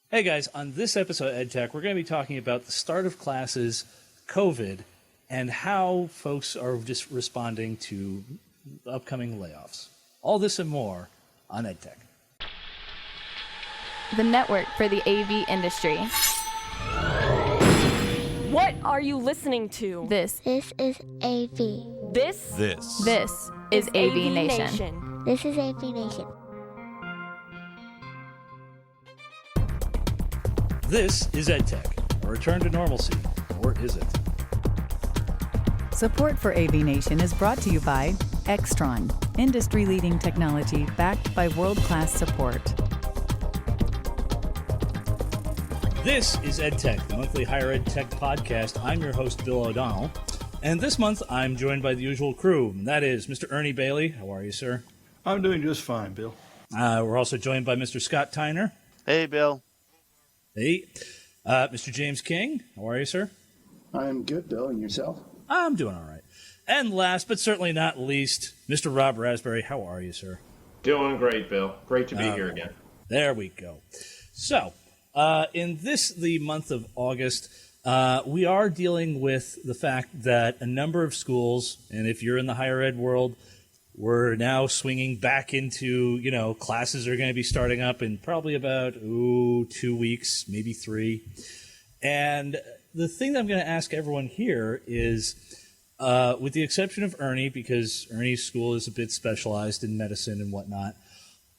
Hey guys, on this episode of EdTech, we're going to be talking about the start of classes, COVID, and how folks are just responding to upcoming layoffs. All this and more on EdTech. The network for the AV industry. What are you listening to? This is AV. This is AVNation. This is AVNation. This is EdTech, a return to normalcy, or is it? Support for AVNation is brought to you by Extron, industry-leading technology backed by world-class support. This is EdTech, the monthly higher ed tech podcast. I'm your host, Bill O'Donnell, and this month I'm joined by the usual crew, and that is Mr. Ernie Bailey. How are you, sir? I'm doing just fine, Bill. We're also joined by Mr. Scott Tyner. Hey, Bill. Hey. Mr. James King. How are you, sir? I'm good, Bill. And yourself? I'm doing all right. And last but certainly not least, Mr. Rob Raspberry. How are you, sir? Doing great, Bill. Great to be here again. There we go. So, in the month of August, we are dealing with the fact that a number of schools, and if you're in the higher ed world, we're now swinging back into, classes are going to be starting up in probably about, 2 weeks, maybe 3. And the thing that I'm going to ask everyone here is, with the exception of Ernie, because Ernie's school is a bit specialized in medicine and whatnot,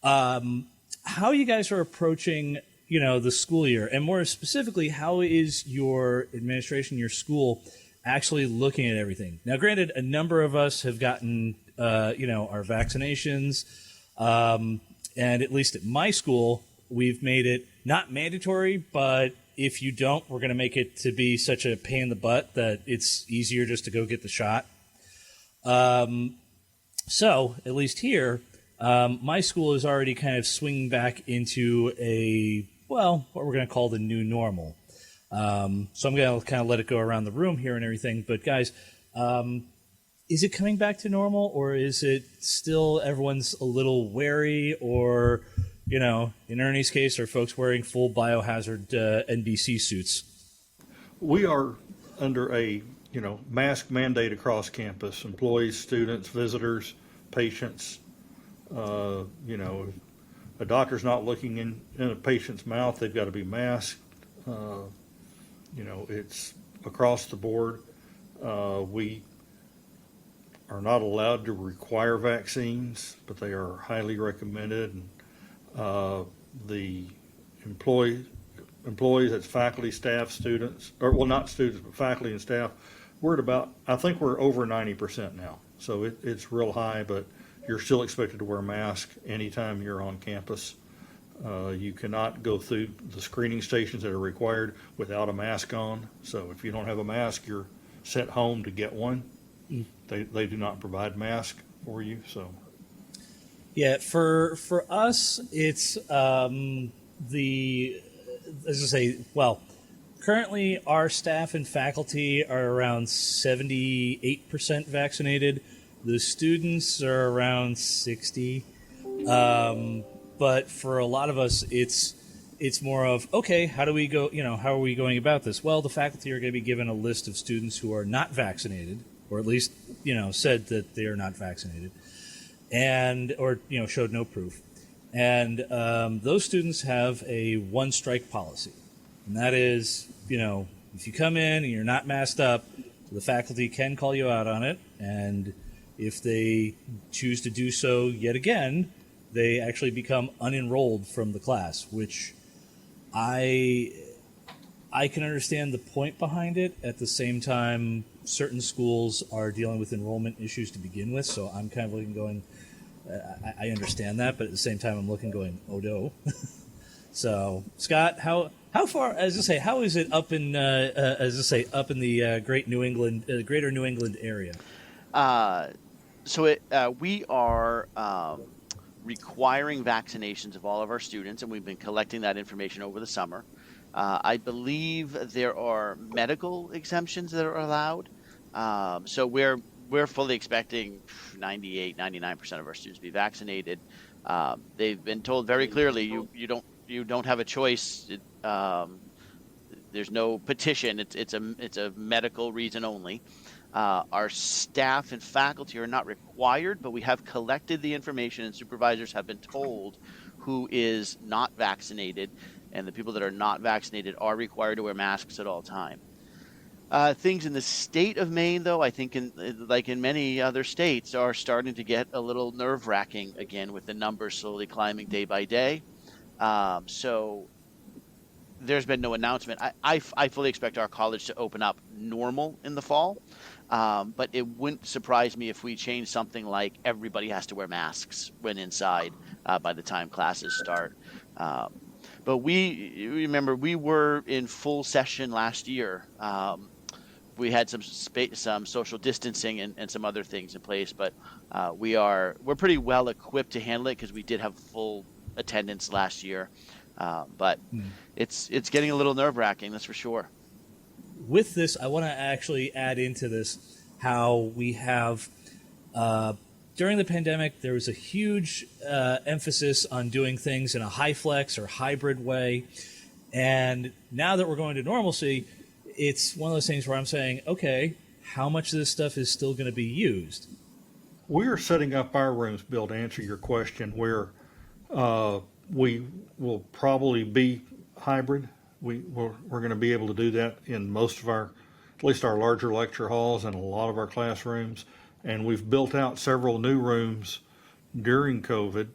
how you guys are approaching, the school year, and more specifically, how is your administration, your school, actually looking at everything? Now, granted, a number of us have gotten, our vaccinations, and at least at my school, we've made it not mandatory, but if you don't, we're going to make it to be such a pain in the butt that it's easier just to go get the shot. So, at least here, my school is already kind of swinging back into what we're going to call the new normal. So I'm going to kind of let it go around the room here and everything. But guys, is it coming back to normal, or is it still everyone's a little wary, or, in Ernie's case, are folks wearing full biohazard NBC suits? We are under a, mask mandate across campus. Employees, students, visitors, patients. A doctor's not looking in a patient's mouth. They've got to be masked. It's across the board. We are not allowed to require vaccines, but they are highly recommended. And the employees, that's faculty, staff, students, not students, but faculty and staff, we're at about, I think we're over 90% now. So it's real high, but you're still expected to wear a mask anytime you're on campus. You cannot go through the screening stations that are required without a mask on. So if you don't have a mask, you're sent home to get one. They do not provide masks for you. So yeah, for us, it's currently our staff and faculty are around 78% vaccinated. The students are around 60. But for a lot of us, it's more of, okay, how do we go, how are we going about this? Well, the faculty are going to be given a list of students who are not vaccinated, or at least, said that they are not vaccinated, or showed no proof. And those students have a one-strike policy. And that is, if you come in and you're not masked up, the faculty can call you out on it. And if they choose to do so yet again, they actually become unenrolled from the class, which I can understand the point behind it. At the same time, certain schools are dealing with enrollment issues to begin with, so I'm kind of looking going, I understand that, but at the same time I'm looking going, oh no. So, Scott, how far, how is it up in, up in the greater New England area? We are requiring vaccinations of all of our students, and we've been collecting that information over the summer. I believe there are medical exemptions that are allowed. So we're fully expecting 98, 99% of our students to be vaccinated. They've been told very clearly, you don't you don't have a choice. There's no petition. It's a medical reason only. Our staff and faculty are not required, but we have collected the information, and supervisors have been told who is not vaccinated, and the people that are not vaccinated are required to wear masks at all time. Things in the state of Maine, though, I think, like in many other states, are starting to get a little nerve-wracking again, with the numbers slowly climbing day by day. So there's been no announcement. I fully expect our college to open up normal in the fall, but it wouldn't surprise me if we change something like everybody has to wear masks when inside by the time classes start. But remember, we were in full session last year. We had some social distancing and some other things in place, but we're pretty well equipped to handle it because we did have full attendance last year. But it's getting a little nerve-wracking, that's for sure. With this, I want to actually add into this how we have, during the pandemic, there was a huge emphasis on doing things in a high flex or hybrid way. And now that we're going to normalcy, it's one of those things where I'm saying, okay, how much of this stuff is still going to be used? We are setting up our rooms, Bill, to answer your question, where we will probably be hybrid. We're going to be able to do that in most of at least our larger lecture halls and a lot of our classrooms. And we've built out several new rooms during COVID,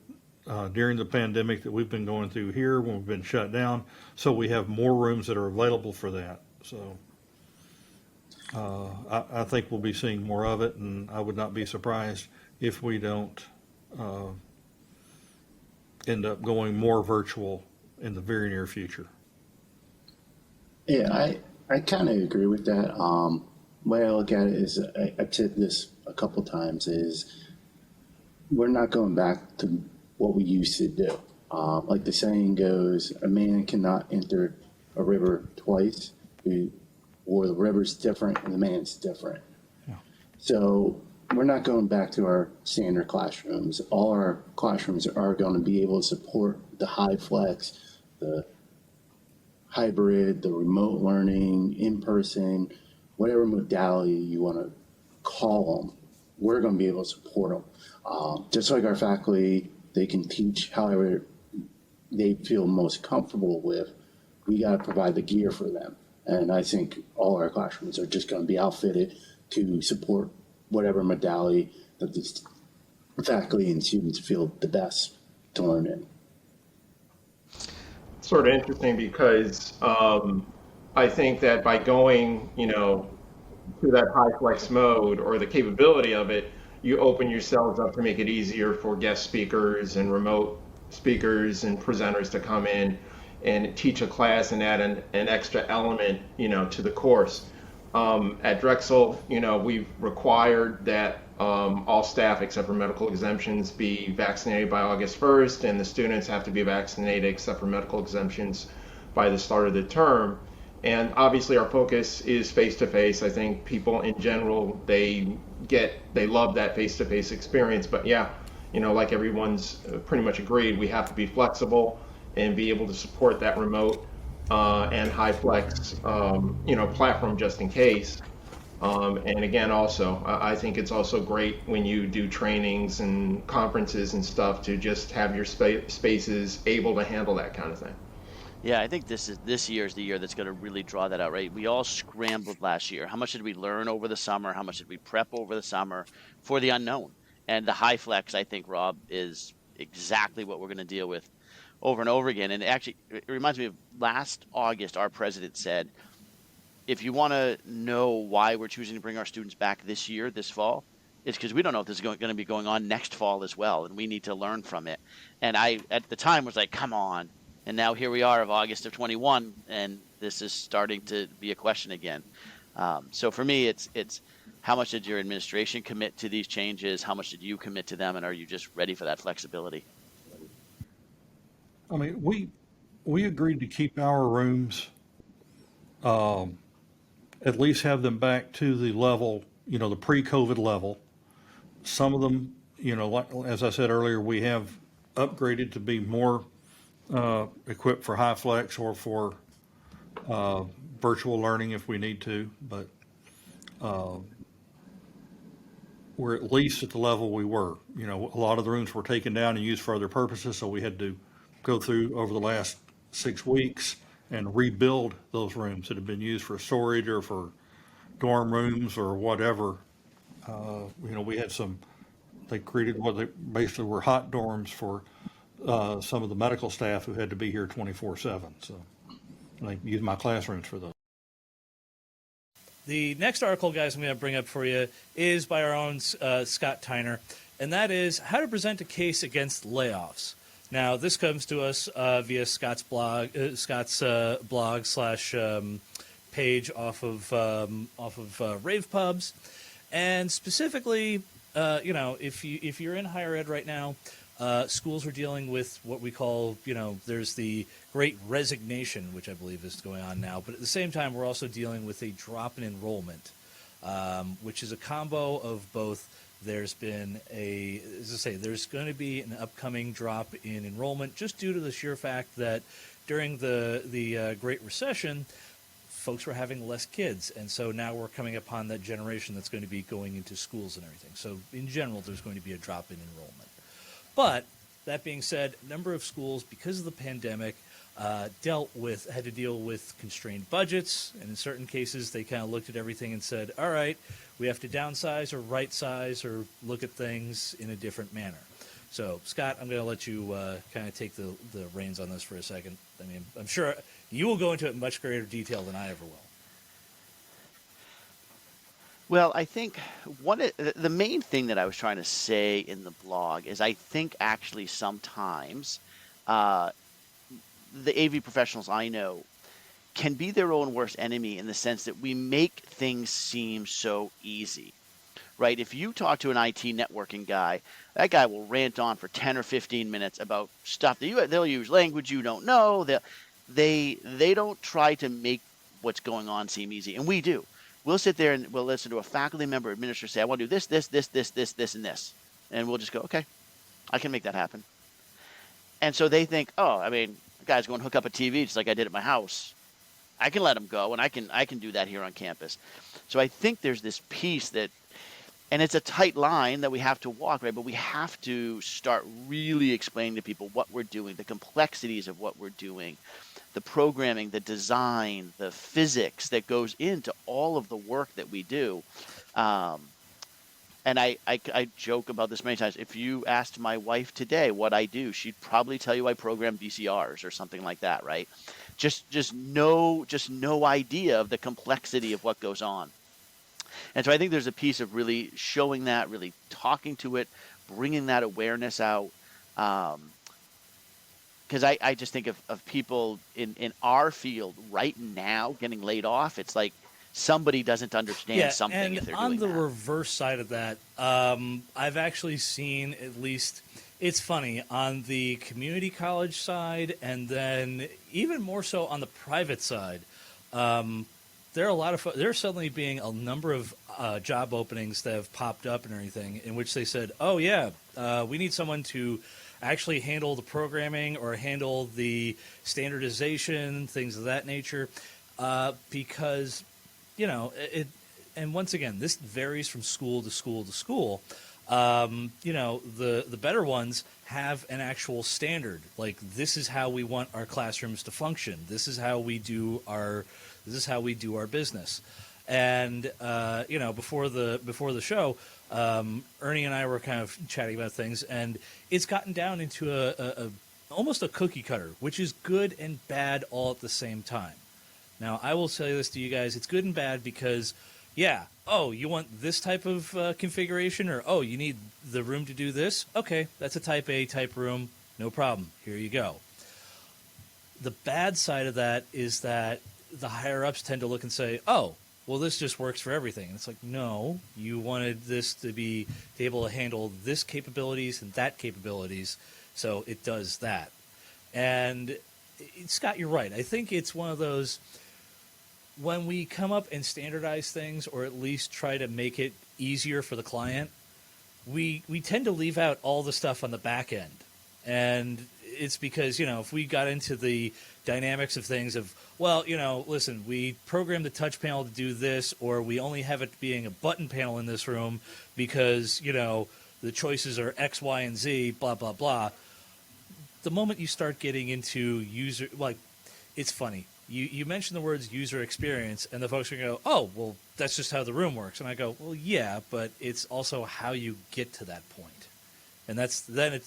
during the pandemic that we've been going through here when we've been shut down. So we have more rooms that are available for that. So I think we'll be seeing more of it, and I would not be surprised if we don't end up going more virtual in the very near future. Yeah, I kind of agree with that. Way I look at it is, I've said this a couple times, is we're not going back to what we used to do. Like the saying goes, a man cannot enter a river twice, or the river's different and the man's different. Yeah. So we're not going back to our standard classrooms. All our classrooms are going to be able to support the high flex, the hybrid, the remote learning, in person, whatever modality you want to call them. We're going to be able to support them. Just like our faculty, they can teach however they feel most comfortable with. We got to provide the gear for them. And I think all our classrooms are just going to be outfitted to support whatever modality that the faculty and students feel the best to learn in. It's sort of interesting because I think that by going, to that high flex mode or the capability of it, you open yourselves up to make it easier for guest speakers and remote speakers and presenters to come in and teach a class and add an extra element, to the course. At Drexel, we've required that all staff except for medical exemptions be vaccinated by August 1st, and the students have to be vaccinated except for medical exemptions by the start of the term. And obviously our focus is face-to-face. I think people in general, they love that face-to-face experience, but yeah, like everyone's pretty much agreed, we have to be flexible and be able to support that remote and high flex, platform just in case. And again, also, I think it's also great when you do trainings and conferences and stuff to just have your spaces able to handle that kind of thing. Yeah, I think this year is the year that's going to really draw that out, right? We all scrambled last year. How much did we learn over the summer? How much did we prep over the summer for the unknown? And the high flex, I think, Rob, is exactly what we're going to deal with over and over again. And actually, it reminds me of last August, our president said, if you want to know why we're choosing to bring our students back this year, this fall, it's because we don't know if this is going to be going on next fall as well, and we need to learn from it. And I, at the time, was like, come on. And now here we are of August of 21, and this is starting to be a question again. So for me, it's how much did your administration commit to these changes? How much did you commit to them? And are you just ready for that flexibility? I mean, we agreed to keep our rooms, at least have them back to the level, the pre-COVID level. Some of them, like, as I said earlier, we have upgraded to be more equipped for high flex or for virtual learning if we need to, but we're at least at the level we were. You know, a lot of the rooms were taken down and used for other purposes, so we had to go through over the last 6 weeks and rebuild those rooms that have been used for storage or for dorm rooms or whatever. You know, we had some, they created what they basically were hot dorms for some of the medical staff who had to be here 24/7. So I use my classrooms for those. The next article, guys, I'm going to bring up for you is by our own Scott Tyner, and that is how to present a case against layoffs. Now, this comes to us via Scott's blog, blog slash page off of Rave Pubs, and specifically, you know, if you're in higher ed right now, schools are dealing with what we call, you know, there's the Great Resignation, which I believe is going on now. But at the same time, we're also dealing with a drop in enrollment, which is a combo of both. There's been as I say, there's going to be an upcoming drop in enrollment just due to the sheer fact that during the Great Recession, folks were having less kids. And so now we're coming upon that generation that's going to be going into schools and everything. So in general, there's going to be a drop in enrollment. But that being said, a number of schools, because of the pandemic, had to deal with constrained budgets, and in certain cases, they kind of looked at everything and said, "All right, we have to downsize or right size or look at things in a different manner." So, Scott, I'm going to let you kind of take the reins on this for a second. I mean, I'm sure you will go into it in much greater detail than I ever will. Well, I think the main thing that I was trying to say in the blog is I think actually sometimes the AV professionals I know can be their own worst enemy in the sense that we make things seem so easy, right? If you talk to an IT networking guy, that guy will rant on for 10 or 15 minutes about stuff that they'll use language you don't know. They don't try to make what's going on seem easy, and we do. We'll sit there and we'll listen to a faculty member or administrator say, "I want to do this, this, this, this, this, this, and this," and we'll just go, "Okay, I can make that happen." And so they think, "Oh, I mean, the guy's going to hook up a TV just like I did at my house. I can let him go, and I can do that here on campus." So I think there's this piece that, and it's a tight line that we have to walk, right? But we have to start really explaining to people what we're doing, the complexities of what we're doing, the programming, the design, the physics that goes into all of the work that we do. And I joke about this many times. If you asked my wife today what I do, she'd probably tell you I program VCRs or something like that, right? Just no idea of the complexity of what goes on. And so I think there's a piece of really showing that, really talking to it, bringing that awareness out. Because I just think of people in our field right now getting laid off. It's like somebody doesn't understand something. And if they're on doing the that. reverse side of that, I've actually seen at least, it's funny, on the community college side and then even more so on the private side, there are there's suddenly being a number of job openings that have popped up and everything in which they said, "Oh yeah, we need someone to actually handle the programming or handle the standardization, things of that nature," because, you know, and once again, this varies from school to school to school. You know, the better ones have an actual standard. Like, this is how we want our classrooms to function. This is how we do our business. And you know, before the show, Ernie and I were kind of chatting about things, and it's gotten down into a almost a cookie cutter, which is good and bad all at the same time. Now, I will say this to you guys: it's good and bad because, yeah, oh, you want this type of configuration, or oh, you need the room to do this? Okay, that's a type A type room, no problem. Here you go. The bad side of that is that the higher ups tend to look and say, "Oh, well, this just works for everything." And it's like, no, you wanted this to be able to handle this capabilities and that capabilities, so it does that. And Scott, you're right. I think it's one of those, when we come up and standardize things, or at least try to make it easier for the client, we tend to leave out all the stuff on the back end. And it's because, if we got into the dynamics of things of, well, listen, we programmed the touch panel to do this, or we only have it being a button panel in this room because, the choices are X, Y, and Z, blah, blah, blah. The moment you start getting into it's funny. You mention the words user experience, and the folks are going to go, oh, well, that's just how the room works. And I go, well, yeah, but it's also how you get to that point. And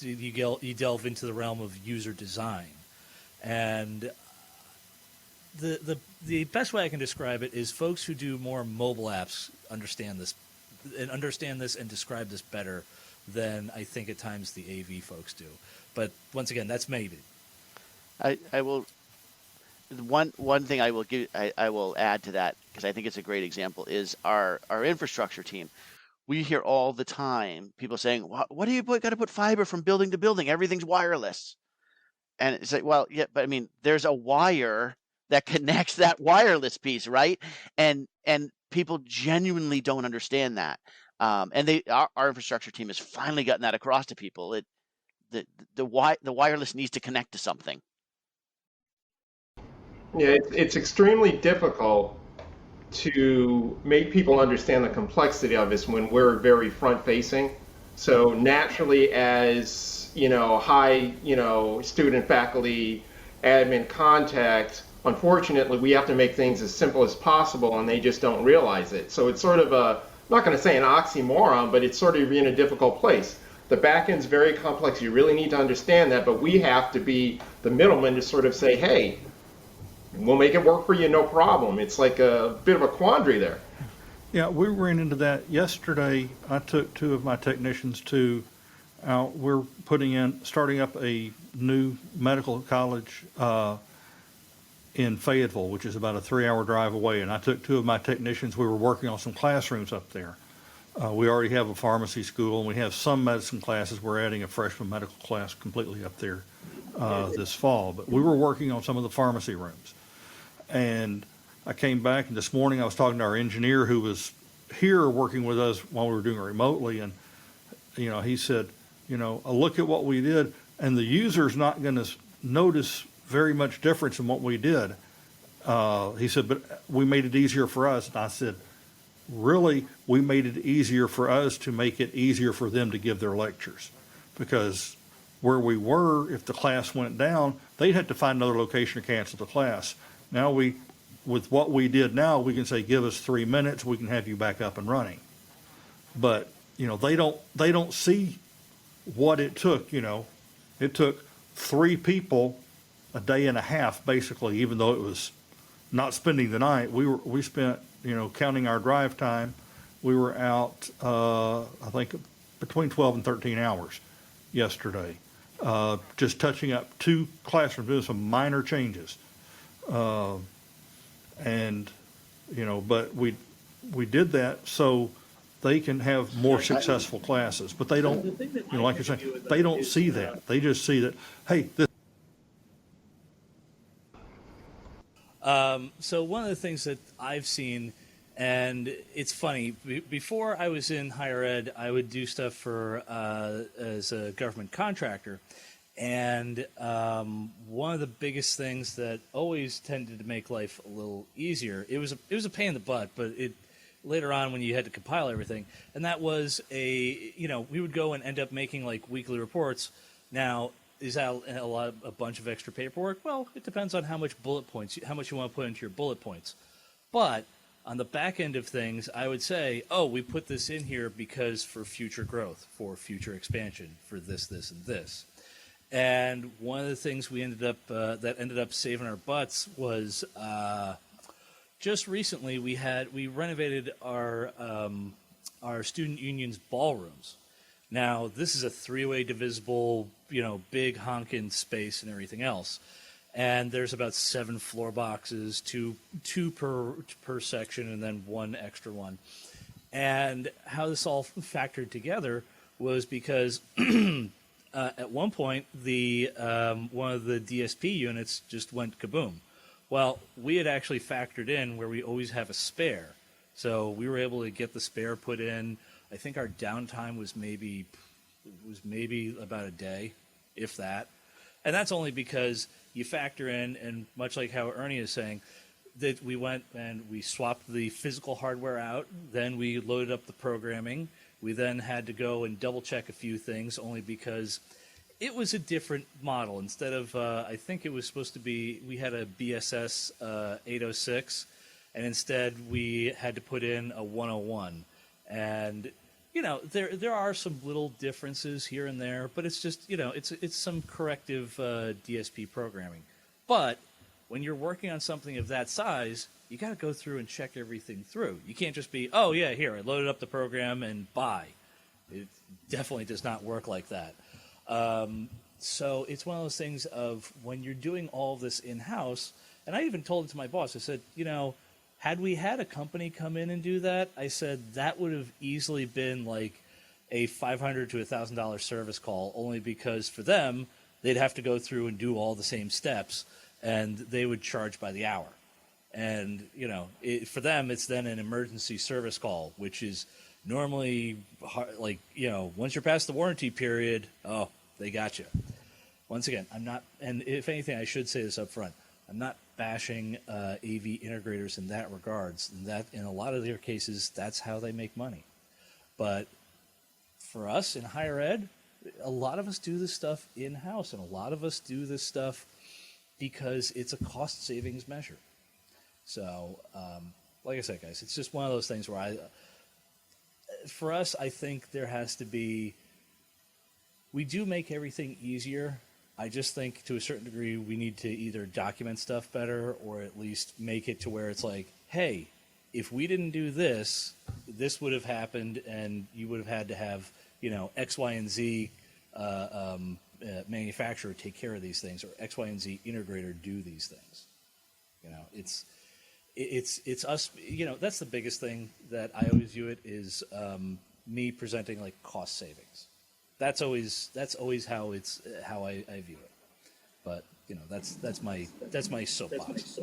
you delve into the realm of user design. And the best way I can describe it is folks who do more mobile apps understand this and describe this better than I think at times the AV folks do. But once again, that's maybe. I will. One thing I will add to that, because I think it's a great example, is our infrastructure team. We hear all the time people saying, "What do you got to put fiber from building to building? Everything's wireless." And it's like, well, yeah, but I mean, there's a wire that connects that wireless piece, right? And people genuinely don't understand that. And our infrastructure team has finally gotten that across to people. The wireless needs to connect to something. Yeah, it's extremely difficult to make people understand the complexity of this when we're very front facing. So naturally, as high student, faculty, admin contact, unfortunately, we have to make things as simple as possible, and they just don't realize it. So it's sort of I'm not going to say an oxymoron, but it's sort of in a difficult place. The back end's very complex. You really need to understand that, but we have to be the middleman to sort of say, hey, we'll make it work for you, no problem. It's like a bit of a quandary there. Yeah, we ran into that yesterday. I took two of my technicians we're starting up a new medical college in Fayetteville, which is about a 3-hour drive away. And I took two of my technicians. We were working on some classrooms up there. We already have a pharmacy school, and we have some medicine classes. We're adding a freshman medical class completely up there this fall. But we were working on some of the pharmacy rooms. And I came back, and this morning I was talking to our engineer who was here working with us while we were doing it remotely. And, he said, look at what we did, and the user's not going to notice very much difference in what we did. He said, but we made it easier for us. And I said, really, we made it easier for us to make it easier for them to give their lectures. Because where we were, if the class went down, they'd have to find another location or cancel the class. Now with what we did now, we can say, give us 3 minutes, we can have you back up and running. But, they don't see what it took, It took 3 people a day and a half, basically, even though it was not spending the night. We spent, counting our drive time, we were out, I think, between 12 and 13 hours yesterday, just touching up 2 classrooms, doing some minor changes. But we did that so they can have more successful classes. But they don't, like you're saying, they don't see that. They just see that, hey, this. So one of the things that I've seen, and it's funny, before I was in higher ed, I would do stuff as a government contractor. And one of the biggest things that always tended to make life a little easier, it was a pain in the butt, but later on when you had to compile everything, and that was we would go and end up making like weekly reports. Now, is that a bunch of extra paperwork? Well, it depends on how much how much you want to put into your bullet points. But on the back end of things, I would say, oh, we put this in here because for future growth, for future expansion, for this, and this. And one of the things we ended up saving our butts was just recently we renovated our student union's ballrooms. Now this is a 3-way divisible, big honkin' space and everything else. And there's about 7 floor boxes, two per section, and then 1 extra one. And how this all factored together was because at one point, one of the DSP units just went kaboom. Well, we had actually factored in where we always have a spare. So we were able to get the spare put in. I think our downtime was maybe about a day, if that. And that's only because you factor in, and much like how Ernie is saying, that we went and we swapped the physical hardware out, then we loaded up the programming. We then had to go and double check a few things, only because it was a different model. Instead of, I think it was supposed to be, we had a BSS 806, and instead we had to put in a 101. And, you know, there are some little differences here and there, but it's just, you know, it's some corrective DSP programming. But when you're working on something of that size, you got to go through and check everything through. You can't just be, oh, yeah, here, I loaded up the program and bye. It definitely does not work like that. So it's one of those things of when you're doing all of this in-house, and I even told it to my boss, I said, you know, had we had a company come in and do that, I said that would have easily been like a $500 to $1,000 service call, only because for them, they'd have to go through and do all the same steps, and they would charge by the hour. And, you know, for them, it's then an emergency service call, which is normally, like, you know, once you're past the warranty period, oh, they got you. Once again, I'm not, and if anything, I should say this up front, I'm not bashing AV integrators in that regards. That in a lot of their cases, that's how they make money. But for us in higher ed, a lot of us do this stuff in-house, and a lot of us do this stuff because it's a cost savings measure. So, like I said, guys, it's just one of those things where for us, I think there has to be, we do make everything easier. I just think to a certain degree we need to either document stuff better, or at least make it to where it's like, hey, if we didn't do this, this would have happened, and you would have had to have, you know, X, Y, and Z manufacturer take care of these things, or X, Y, and Z integrator do these things. You know, it's us. You know, that's the biggest thing that I always view it is me presenting like cost savings. That's always how I view it. But you know, that's my soapbox.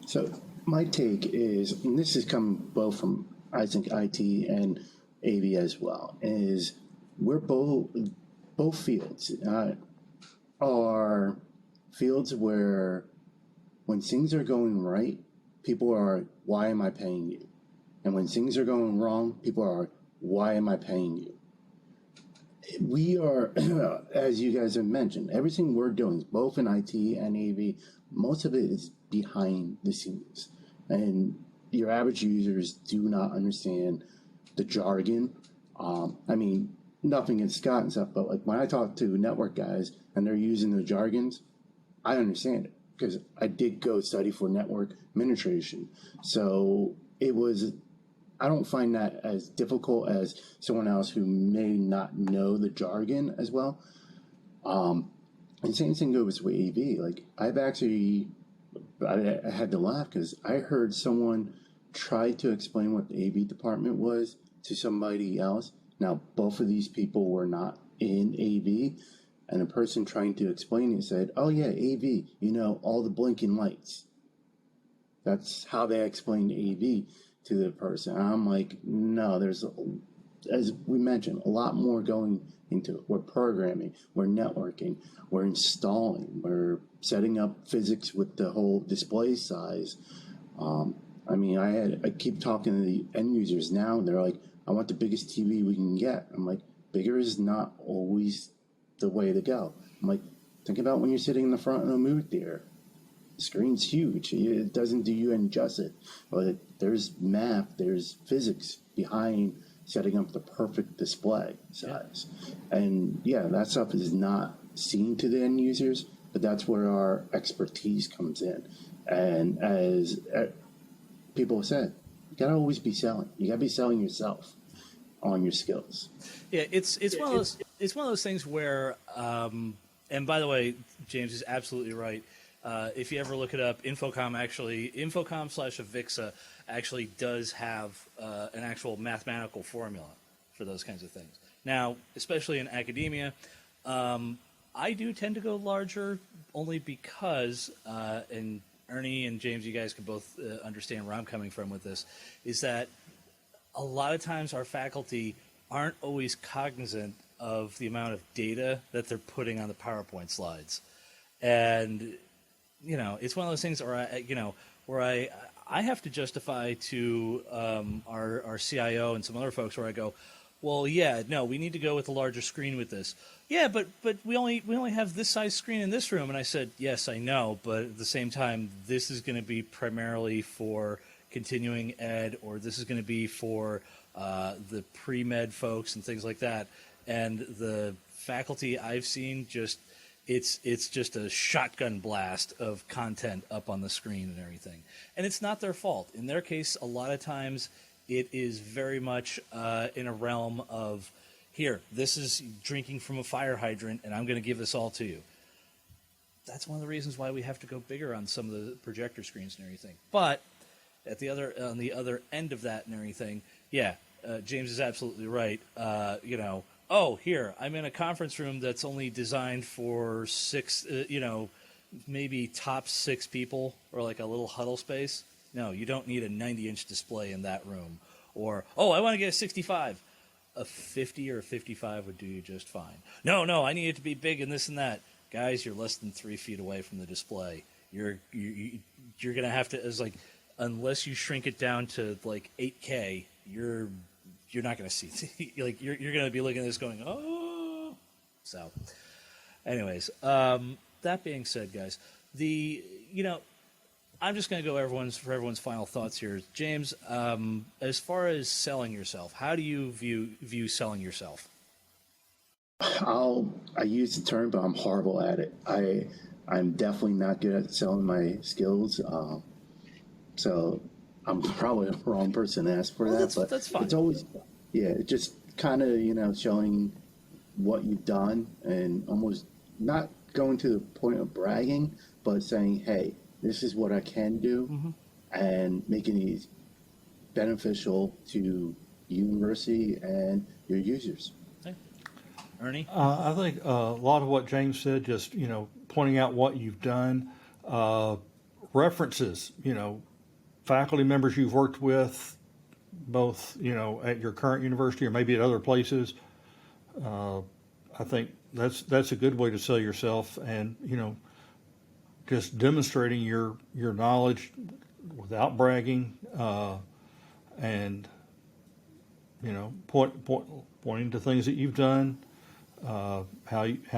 So my take is, and this has come both from I think IT and AV as well, is we're both fields are fields where when things are going right, people are, why am I paying you? And when things are going wrong, people are, why am I paying you? We are, as you guys have mentioned, everything we're doing, both in IT and AV, most of it is behind the scenes. And your average users do not understand the jargon. I mean, nothing against Scott and stuff, but like when I talk to network guys and they're using the jargons, I understand it because I did go study for network administration. So it was, I don't find that as difficult as someone else who may not know the jargon as well. And same thing goes with AV. Like I've actually, I had to laugh because I heard someone try to explain what the AV department was to somebody else. Now, both of these people were not in AV, and the person trying to explain it said, oh yeah, AV, you know, all the blinking lights. That's how they explained AV to the person. And I'm like, no, there's, as we mentioned, a lot more going into it. We're programming, we're networking, we're installing, we're setting up physics with the whole display size. I mean, I keep talking to the end users now, and they're like, I want the biggest TV we can get. I'm like, bigger is not always the way to go. I'm like, think about when you're sitting in the front of a movie theater. The screen's huge. It doesn't do you any justice. But there's math, there's physics behind setting up the perfect display size. And yeah, that stuff is not seen to the end users, but that's where our expertise comes in. And as people have said, you gotta always be selling. You gotta be selling yourself on your skills. Yeah, it's one of those things where, and by the way, James is absolutely right. If you ever look it up, Infocom/Avixa actually does have an actual mathematical formula for those kinds of things. Now, especially in academia, I do tend to go larger only because, and Ernie and James, you guys can both understand where I'm coming from with this, is that a lot of times our faculty aren't always cognizant of the amount of data that they're putting on the PowerPoint slides. And, it's one of those things where I have to justify to our CIO and some other folks where I go, well, yeah, no, we need to go with a larger screen with this. Yeah, but we only have this size screen in this room. And I said, yes, I know, but at the same time, this is going to be primarily for continuing ed, or this is going to be for the pre-med folks and things like that. And the faculty I've seen it's just a shotgun blast of content up on the screen and everything. And it's not their fault. In their case, a lot of times it is very much in a realm of, here, this is drinking from a fire hydrant, and I'm going to give this all to you. That's one of the reasons why we have to go bigger on some of the projector screens and everything. But on the other end of that and everything, James is absolutely right. Here, I'm in a conference room that's only designed for 6, maybe top 6 people, or like a little huddle space. No, you don't need a 90-inch display in that room. Or, I want to get a 65. A 50 or a 55 would do you just fine. No, I need it to be big and this and that. Guys, you're less than 3 feet away from the display. You're going to have to, unless you shrink it down to like 8K, you're not going to see. You're going to be looking at this going, oh. So, anyways, that being said, guys, I'm just going to go for everyone's final thoughts here. James, as far as selling yourself, how do you view selling yourself? I use the term, but I'm horrible at it. I'm definitely not good at selling my skills. So I'm probably the wrong person to ask for that. But that's fine. It's always, just kind of, showing what you've done and almost not going to the point of bragging, but saying, hey, this is what I can do, and making it beneficial to the university and your users. Okay. Ernie? I think a lot of what James said, just, pointing out what you've done, references, faculty members you've worked with, both, at your current university or maybe at other places. I think that's a good way to sell yourself, and, just demonstrating your knowledge without bragging, and pointing to things that you've done, how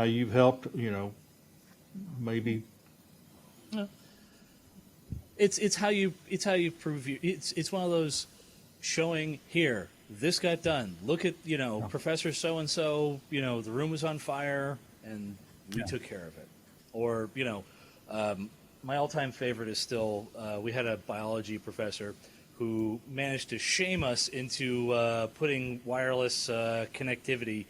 you've helped, maybe. It's how you prove you. It's one of those showing, here, this got done. Look at Professor so and so. The room was on fire and we took care of it. Or my all-time favorite is still, we had a biology professor who managed to shame us into putting wireless connectivity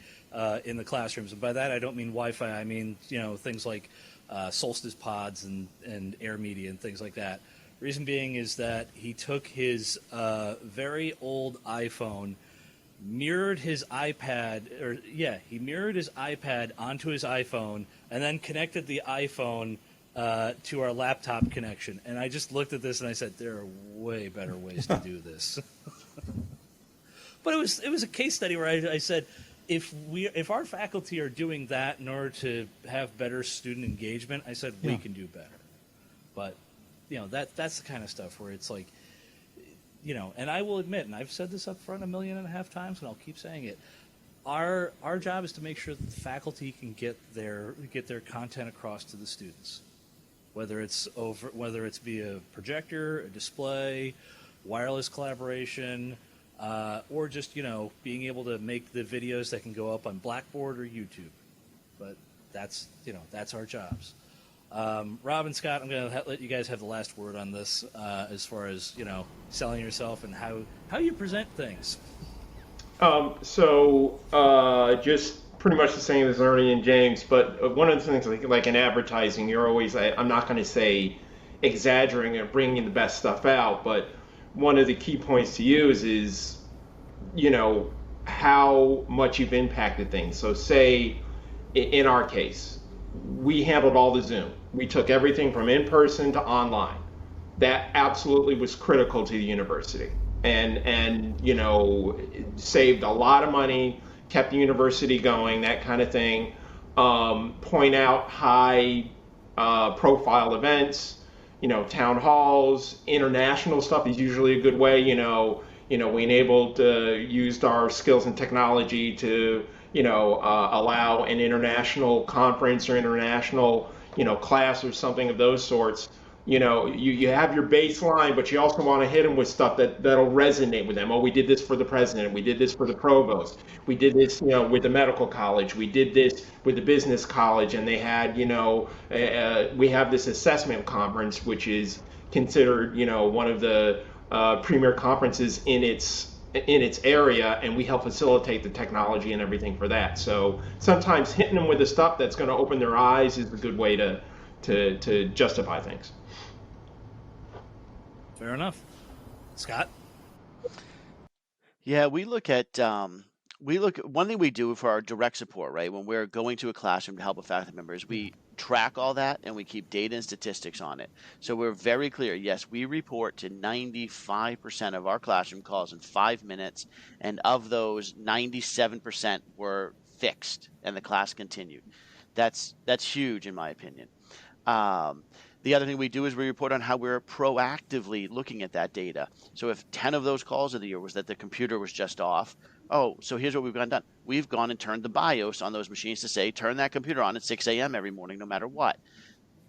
in the classrooms. And by that, I don't mean Wi-Fi. I mean, things like Solstice pods and air media and things like that. Reason being is that he took his very old iPhone, mirrored his iPad onto his iPhone, and then connected the iPhone to our laptop connection. And I just looked at this and I said, there are way better ways to do this. But it was a case study where I said, if our faculty are doing that in order to have better student engagement, I said we can do better. But that's the kind of stuff where it's like, and I will admit, and I've said this up front 1.5 million times, and I'll keep saying it. Our job is to make sure that the faculty can get their content across to the students, whether it's via projector, a display, wireless collaboration, or just being able to make the videos that can go up on Blackboard or YouTube. But that's our jobs. Rob and Scott, I'm going to let you guys have the last word on this, as far as selling yourself and how you present things. Just pretty much the same as Ernie and James, but one of the things like in advertising, you're always, I'm not going to say exaggerating or bringing the best stuff out, but one of the key points to use is, how much you've impacted things. So say in our case, we handled all the Zoom. We took everything from in-person to online. That absolutely was critical to the university, and saved a lot of money, kept the university going, that kind of thing. Point out high profile events, town halls, international stuff is usually a good way. We used our skills and technology to, allow an international conference or international, class or something of those sorts. You have your baseline, but you also want to hit them with stuff that'll resonate with them. Oh, we did this for the president. We did this for the provost. We did this, with the medical college. We did this with the business college, and they had, we have this assessment conference, which is considered, one of the premier conferences in its area, and we help facilitate the technology and everything for that. So sometimes hitting them with the stuff that's going to open their eyes is a good way to justify things. Fair enough. Scott? Yeah, we look at one thing we do for our direct support, right? When we're going to a classroom to help a faculty member is we track all that and we keep data and statistics on it. So we're very clear. Yes, we report to 95% of our classroom calls in 5 minutes, and of those, 97% were fixed and the class continued. That's huge in my opinion. The other thing we do is we report on how we're proactively looking at that data. So if 10 of those calls of the year was that the computer was just off, so here's what we've done. We've gone and turned the BIOS on those machines to say, turn that computer on at 6 a.m. every morning, no matter what.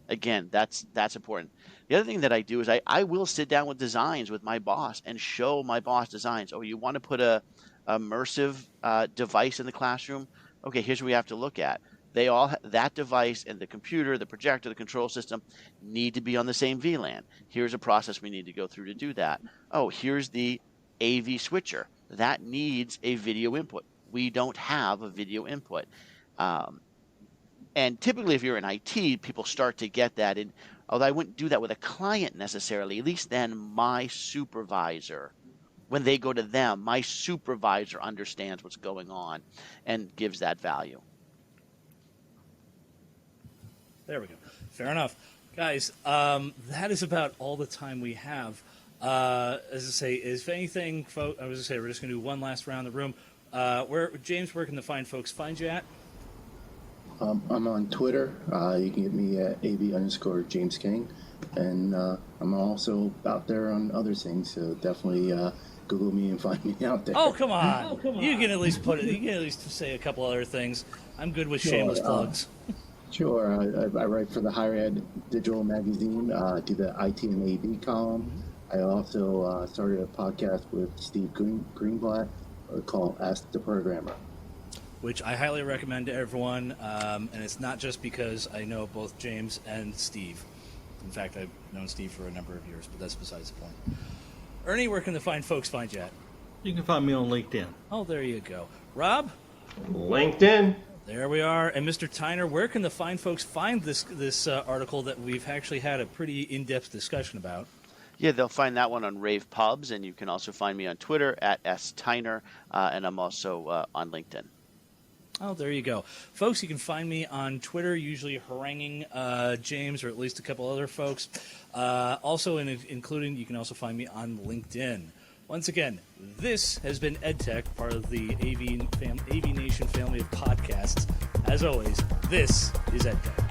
Again, that's important. The other thing that I do is I will sit down with designs with my boss and show my boss designs. Oh, you want to put a immersive device in the classroom? Okay, here's what we have to look at. They all, that device and the computer, the projector, the control system need to be on the same VLAN. Here's a process we need to go through to do that. Oh, here's the AV switcher. That needs a video input. We don't have a video input. And typically if you're in IT, people start to get that. And although I wouldn't do that with a client necessarily, at least then my supervisor, when they go to them, my supervisor understands what's going on and gives that value. There we go. Fair enough. Guys, that is about all the time we have. As I say, if anything, folks, I was going to say, we're just going to do one last round of the room. James, where can the fine folks find you at? I'm on Twitter. You can get me at AV_James King. And I'm also out there on other things, so definitely Google me and find me out there. Oh, come on. You can at least you can at least say a couple other things. I'm good with shameless plugs. Sure. I write for the Higher Ed Digital Magazine, do the IT and AV column. I also started a podcast with Steve Greenblatt called Ask the Programmer, which I highly recommend to everyone. And it's not just because I know both James and Steve. In fact, I've known Steve for a number of years, but that's besides the point. Ernie, where can the fine folks find you at? You can find me on LinkedIn. Oh, there you go. Rob? LinkedIn. There we are. And Mr. Tyner, where can the fine folks find this article that we've actually had a pretty in-depth discussion about? Yeah, they'll find that one on Rave Pubs, and you can also find me on Twitter at @STyner, and I'm also on LinkedIn. Oh, there you go. Folks, you can find me on Twitter, usually haranguing James or at least a couple other folks. Also, including, you can also find me on LinkedIn. Once again, this has been EdTech, part of the AVNation family of podcasts. As always, this is EdTech.